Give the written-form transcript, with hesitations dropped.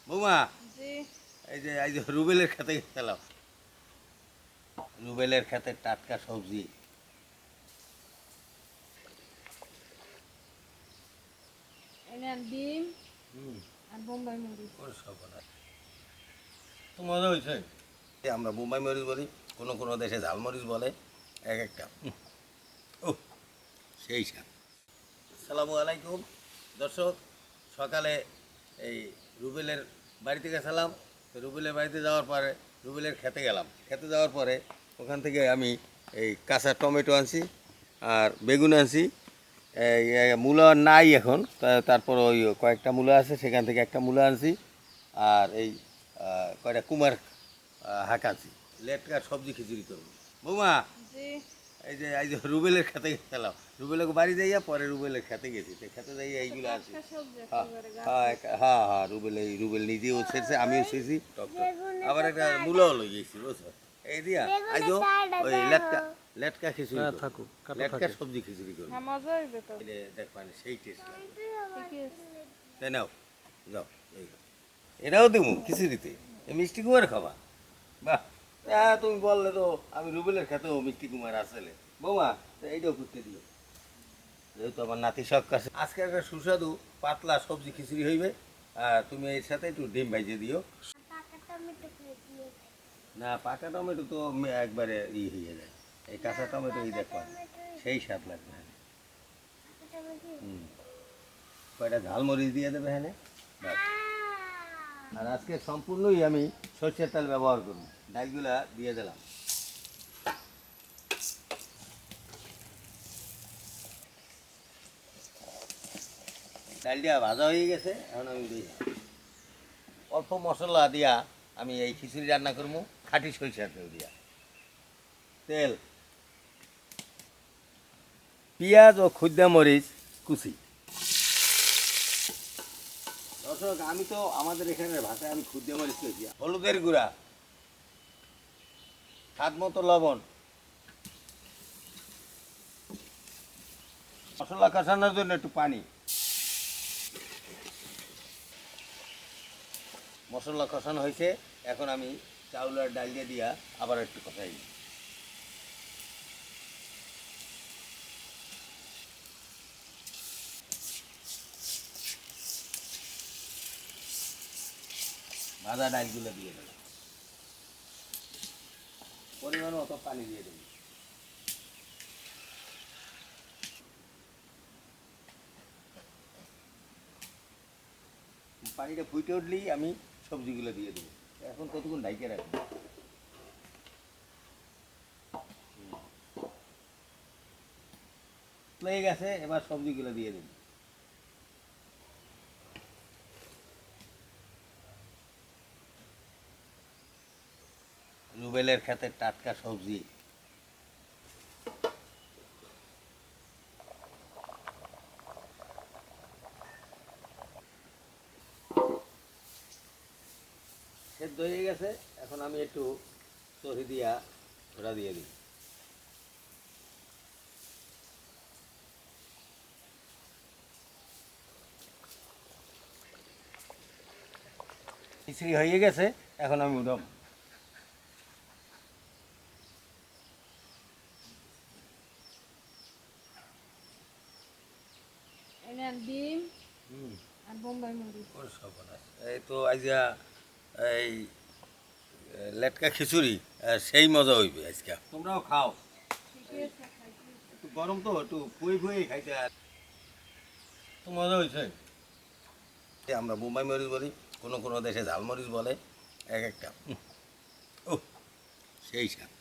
বৌমা জি। এই যে রুবেলের খেতে গেছিলাম। রুবেলের খেতে টাটকা সবজি। এনেন ডিম হুম, আর বোম্বাই মরিচ। ওর সব তো মজা হয়েছে। আমরা বোম্বাই মরিচ বলি, কোনো কোনো দেশে ঝালমরিচ বলে, এক একটা। ও সেই স্বাদ। আসসালামু আলাইকুম দর্শক, সকালে এই রুবেলের বাড়িতে গেছিলাম। তো রুবেলের বাড়িতে যাওয়ার পরে রুবেলের খেতে গেলাম। খেতে যাওয়ার পরে ওখান থেকে আমি এই কাঁচা টমেটো আনছি আর বেগুন আনছি। মূলা নাই এখন, তারপর ওই কয়েকটা মূলা আছে, সেখান থেকে একটা মূলা আনছি। আর এই কয়টা কুমার হাঁক আনছি। লেটকার সবজি খিচুড়ি করবো বৌমা। জি। এই যে রুবেলের খেতে গেছিলাম। রুবেলের বাড়ি যাইয়া পরে রুবেলের খেতে গেছি, তো খেতে যাইয়া এইগুলো আছে। টাটকা সবজি হ্যাঁ একেবারে হ্যাঁ গাছের। হ্যাঁ হ্যাঁ, রুবেল নিজেও ছেড়ছে, আমিও ছেড়ছি। আবার একটা মূলাও লই গেছি, বুঝছো? এই দিয়া আইজো ওই লেটকা খিচুড়ি করবো। লেটকা সবজি খিচুড়ি করবো। হ্যাঁ, মজা হইবে তো। দেখ মানে সেই টেস্ট লাগবে। ঠিকই আছে। তাই নাও, যাও এই নাও। এটাও দেবো খিচুড়িতে, এই মিষ্টি কুমার খাবা। বাহ, হ্যাঁ তুমি বললে তো আমি রুবেলের খেতেও মিষ্টি কুমার আসলে। বৌমা তো এইটাও করতে দিও, যেহেতু আমার নাতি শখ কাছে। আজকে একটা সুস্বাদু পাতলা সবজি খিচুড়ি হইবে। আর তুমি এর সাথে একটু ডিম ভাইজে দিও। না, পাকা টমেটো তো একবারে হয়ে যায়। এই কাঁচা টমেটো এই দেখো সেই স্বাদ লাগবে। হুম, কয়টা ঝালমরিচ দিয়ে দেবে হ্যাঁ। ব্যাস। আর আজকে সম্পূর্ণই আমি সরষের তেল ব্যবহার করব। ডালগুলা দিয়ে দিলাম। ডালটা ভাজা হয়ে গেছে, এখন আমি দিই অল্প মশলা দিয়া আমি এই খিচুড়ি রান্না করবো। খাঁটি সরিষার তেল দিয়া, তেল, পেঁয়াজ ও খুদ্দা মরিচ কুচি। দর্শক, আমি তো আমাদের এখানের ভাষায় আমি খুদ্দা মরিচ কইছি। হলুদের গুঁড়া, স্বাদ মতো লবণ, মশলা কষানোর জন্য একটু পানি। মশলা কষানো হয়েছে, এখন আমি চাউল আর ডাল দিয়ে দিয়া আবার একটু কষাই দিই। ভাজা ডালগুলো দিয়ে দেবো, পরিমাণ মতো পানি দিয়ে দেবো। পানিটা ফুটে উঠলেই আমি সবজিগুলো দিয়ে দেবো। এখন কতক্ষণ ঢাইকে রাখবো। লেগে গেছে, এবার সবজিগুলো দিয়ে দেবো। রুবেলের খেতে টাটকা সবজি। সেদ্ধ হয়ে গেছে, এখন আমি একটু সরি দিয়া ঘোড়া দিয়ে দিই। খিচুড়ি হয়ে গেছে, এখন আমি উঠব। এনেন ডিম হুম, আর বোম্বাই মরিচ। ওর সর্বনাশ। এই তো আজকে এই লেটকা খিচুড়ি, সেই মজা হইবে আজকে। তোমরাও খাও। ঠিকই আছে, খাইছি। একটু গরম তো, একটু ফুয়ে ফুয়ে খাইতে তো মজা হয়েছে। আমরা বোম্বাই মরিচ বলি, কোনো কোনো দেশে ঝালমরিচ বলে, এক একটা। ও সেই স্বাদ।